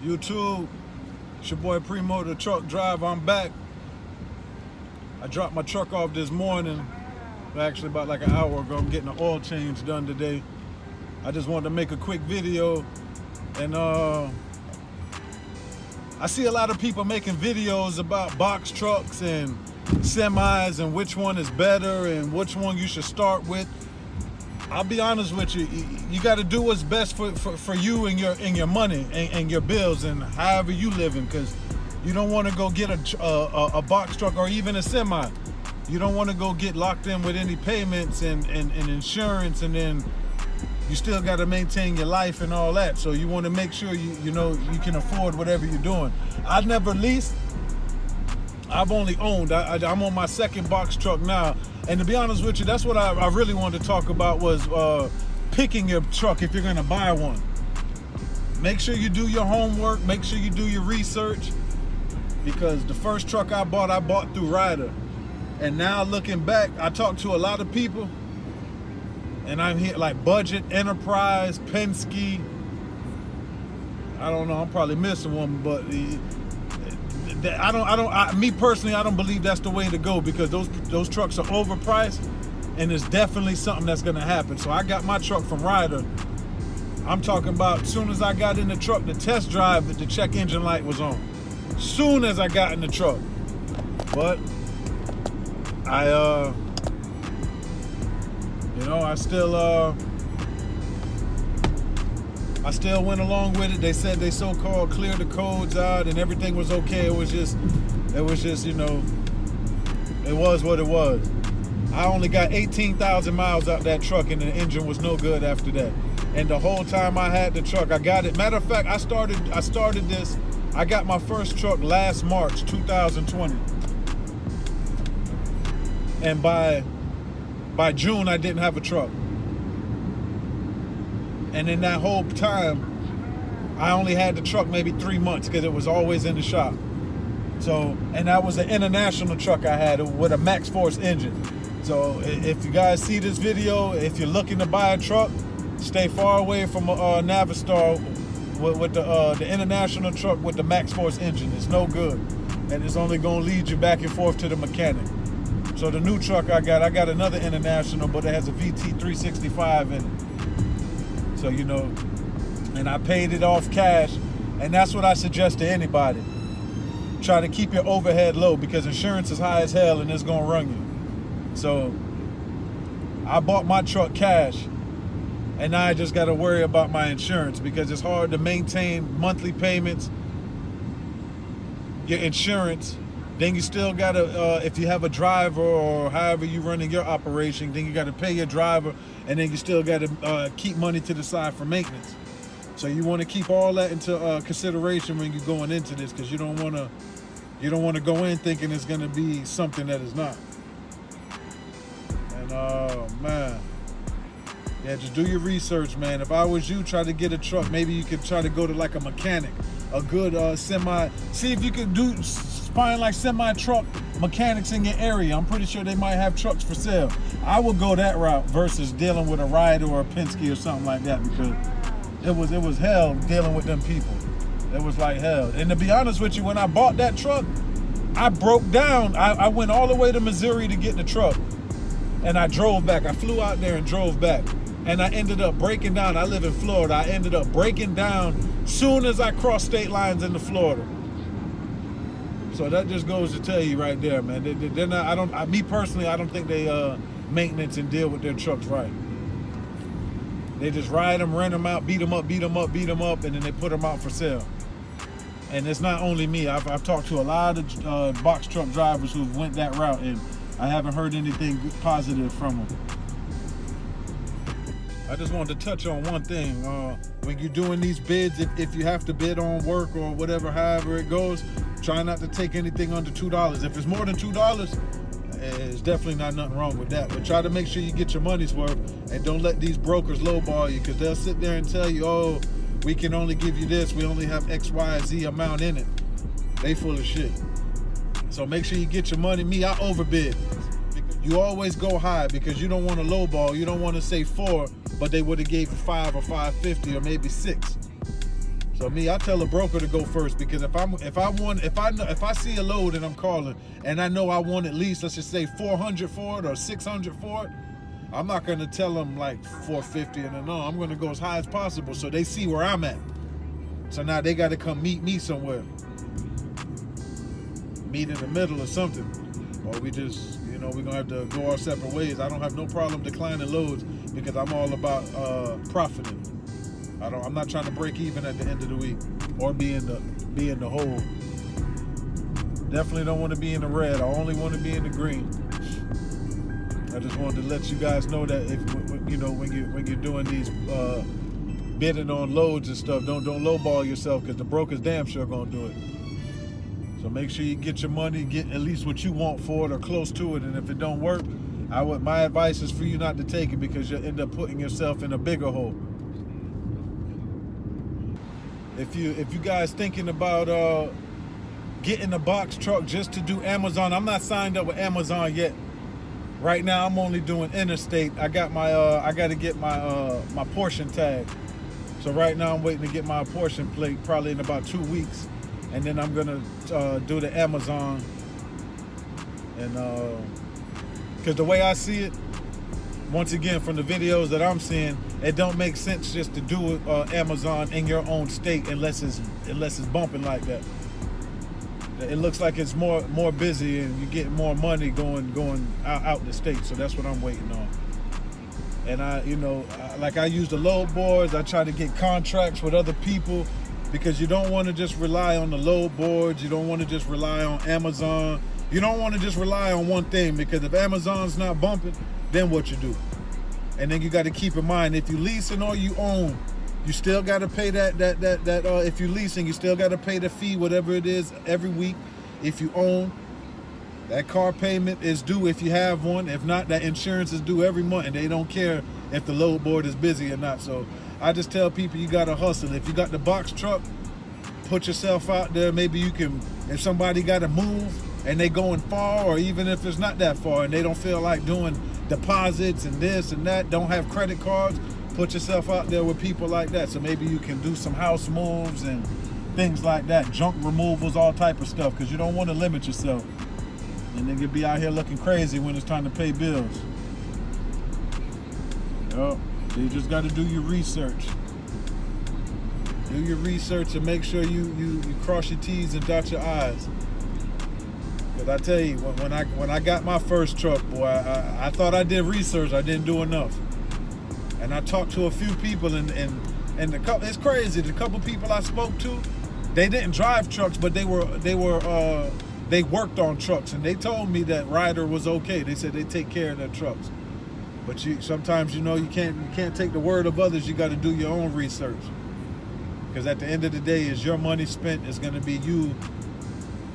YouTube, it's your boy Primo, the truck driver. I'm back. I dropped my truck off this morning, actually about like an hour ago. I'm getting the oil change done today. I just wanted to make a quick video, and I see a lot of people making videos about box trucks and semis and which one is better and which one you should start with. I'll be honest with you, you got to do what's best for you and your money and your bills and however you living, because you don't want to go get a box truck or even a semi. You don't want to go get locked in with any payments and insurance, and then you still got to maintain your life and all that. So you want to make sure you know you can afford whatever you're doing. I've never leased. I've only owned. I'm on my second box truck now. And to be honest with you, that's what I really wanted to talk about, was picking your truck if you're going to buy one. Make sure you do your homework. Make sure you do your research. Because the first truck I bought through Ryder. And now looking back, I talked to a lot of people. And I'm here like Budget, Enterprise, Penske. I don't know, I'm probably missing one, but me personally, I don't believe that's the way to go, because those trucks are overpriced, and it's definitely something that's gonna happen. So I got my truck from Ryder. I'm talking about as soon as I got in the truck, the test drive, the check engine light was on. Soon as I got in the truck. But I still went along with it. They said they so-called cleared the codes out and everything was okay. It was just, you know, it was what it was. I only got 18,000 miles out that truck, and the engine was no good after that. And the whole time I had the truck, I got it. Matter of fact, I started this. I got my first truck last March 2020. And by June, I didn't have a truck. And in that whole time, I only had the truck maybe 3 months, because it was always in the shop. So, and that was an international truck I had with a Max Force engine. So if you guys see this video, if you're looking to buy a truck, stay far away from a Navistar with the international truck with the Max Force engine. It's no good, and it's only gonna lead you back and forth to the mechanic. So the new truck I got another international, but it has a VT 365 in it. So, you know, and I paid it off cash, and that's what I suggest to anybody. Try to keep your overhead low, because insurance is high as hell and it's gonna run you. So I bought my truck cash, and now I just gotta worry about my insurance, because it's hard to maintain monthly payments, your insurance. Then you still gotta, if you have a driver or however you running your operation, then you gotta pay your driver, and then you still gotta keep money to the side for maintenance. So you want to keep all that into consideration when you're going into this, because you don't want to go in thinking it's gonna be something that is not. And man, yeah, just do your research, man. If I was you, try to get a truck. Maybe you could try to go to like a mechanic, a good semi. See if you could find like semi-truck mechanics in your area. I'm pretty sure they might have trucks for sale. I would go that route versus dealing with a Ryder or a Penske or something like that, because it was hell dealing with them people. It was like hell. And to be honest with you, when I bought that truck, I broke down. I went all the way to Missouri to get the truck, and I drove back. I flew out there and drove back, and I ended up breaking down. I live in Florida. I ended up breaking down soon as I crossed state lines into Florida. So that just goes to tell you right there, man. They're not. Me personally, I don't think they maintenance and deal with their trucks right. They just ride them, rent them out, beat them up, and then they put them out for sale. And it's not only me. I've talked to a lot of box truck drivers who went that route, and I haven't heard anything positive from them. I just wanted to touch on one thing. When you're doing these bids, if you have to bid on work or whatever, however it goes, try not to take anything under $2. If it's more than $2, it's definitely not nothing wrong with that. But try to make sure you get your money's worth, and don't let these brokers lowball you, because they'll sit there and tell you, oh, we can only give you this. We only have X, Y, Z amount in it. They full of shit. So make sure you get your money. Me, I overbid. You always go high, because you don't want to lowball. You don't want to say 4, but they would have gave you 5 or 550 or maybe 6. So me, I tell a broker to go first, because if I see a load and I'm calling and I know I want at least, let's just say 400 for it or 600 for it, I'm not gonna tell them like 450 and no, I'm gonna go as high as possible so they see where I'm at. So now they got to come meet me somewhere, meet in the middle or something, or we just, we're gonna have to go our separate ways. I don't have no problem declining loads because I'm all about profiting. I'm not trying to break even at the end of the week or be in the hole. Definitely don't want to be in the red. I only want to be in the green. I just wanted to let you guys know that if when you're doing these bidding on loads and stuff, don't lowball yourself, because the broker's damn sure gonna do it. So make sure you get your money, get at least what you want for it or close to it. And if it don't work, my advice is for you not to take it, because you'll end up putting yourself in a bigger hole. If you guys thinking about getting a box truck just to do Amazon, I'm not signed up with Amazon yet. Right now I'm only doing interstate. I got my I got to get my portion tag. So right now I'm waiting to get my portion plate, probably in about 2 weeks, and then I'm gonna do the Amazon. And because the way I see it, once again, from the videos that I'm seeing, it don't make sense just to do Amazon in your own state unless it's bumping like that. It looks like it's more busy and you get more money going out the state. So that's what I'm waiting on. And I use the load boards. I try to get contracts with other people, because you don't want to just rely on the load boards. You don't want to just rely on Amazon. You don't want to just rely on one thing, because if Amazon's not bumping, then what you do? And then you got to keep in mind, if you leasing or you own, you still got to pay that if you're leasing, you still got to pay the fee, whatever it is, every week. If you own, that car payment is due if you have one. If not, that insurance is due every month, and they don't care if the load board is busy or not. So I just tell people, you got to hustle. If you got the box truck, put yourself out there. Maybe you can, if somebody got to move and they going far, or even if it's not that far and they don't feel like doing deposits and this and that, don't have credit cards, put yourself out there with people like that. So maybe you can do some house moves and things like that, junk removals, all type of stuff, because you don't want to limit yourself. And then you'll be out here looking crazy when it's time to pay bills. So you just got to do your research. Do your research and make sure you cross your T's and dot your I's. Because I tell you, when I got my first truck, boy, I thought I did research. I didn't do enough. And I talked to a few people, and it's crazy. The couple people I spoke to, they didn't drive trucks, but they worked on trucks, and they told me that Ryder was okay. They said they take care of their trucks. But sometimes you can't take the word of others. You got to do your own research, because at the end of the day, is your money spent. It's going to be you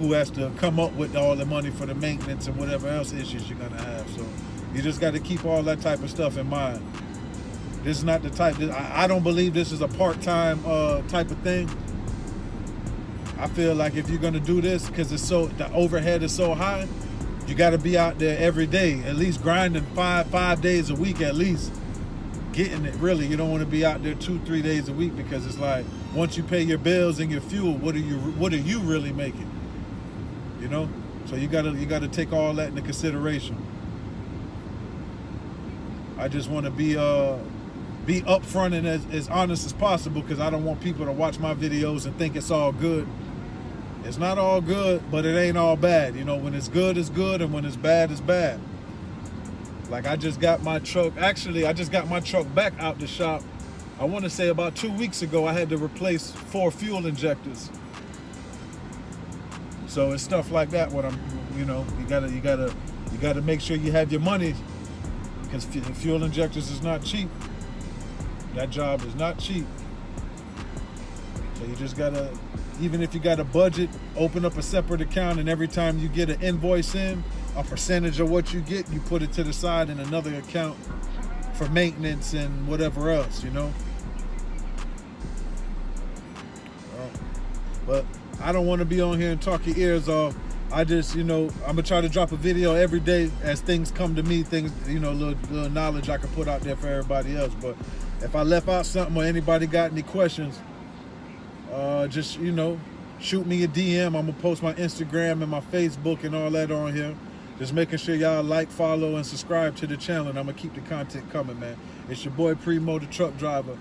who has to come up with all the money for the maintenance and whatever else issues you're going to have. So you just got to keep all that type of stuff in mind. This is not the type. I don't believe this is a part-time type of thing. I feel like if you're going to do this, because the overhead is so high, you got to be out there every day, at least grinding five days a week at least, getting it. Really, you don't want to be out there 2-3 days a week, because it's like, once you pay your bills and your fuel, what are you really making? So you gotta take all that into consideration. I just want to be upfront and as honest as possible, because I don't want people to watch my videos and think it's all good. It's not all good, but it ain't all bad. When it's good, it's good, and when it's bad, it's bad. Like I just got my truck back out the shop. I want to say about 2 weeks ago. I had to replace 4 fuel injectors. So it's stuff like that. You gotta make sure you have your money, because fuel injectors is not cheap. That job is not cheap. So you just gotta, even if you got a budget, open up a separate account, and every time you get an invoice in, a percentage of what you get, you put it to the side in another account for maintenance and whatever else, But I don't want to be on here and talk your ears off. I just, I'm gonna try to drop a video every day as things come to me, things, little knowledge I can put out there for everybody else. But if I left out something or anybody got any questions, just, you know, shoot me a DM. I'm gonna post my Instagram and my Facebook and all that on here. Just making sure y'all like, follow, and subscribe to the channel, and I'm gonna keep the content coming, man. It's your boy Primo, the truck driver.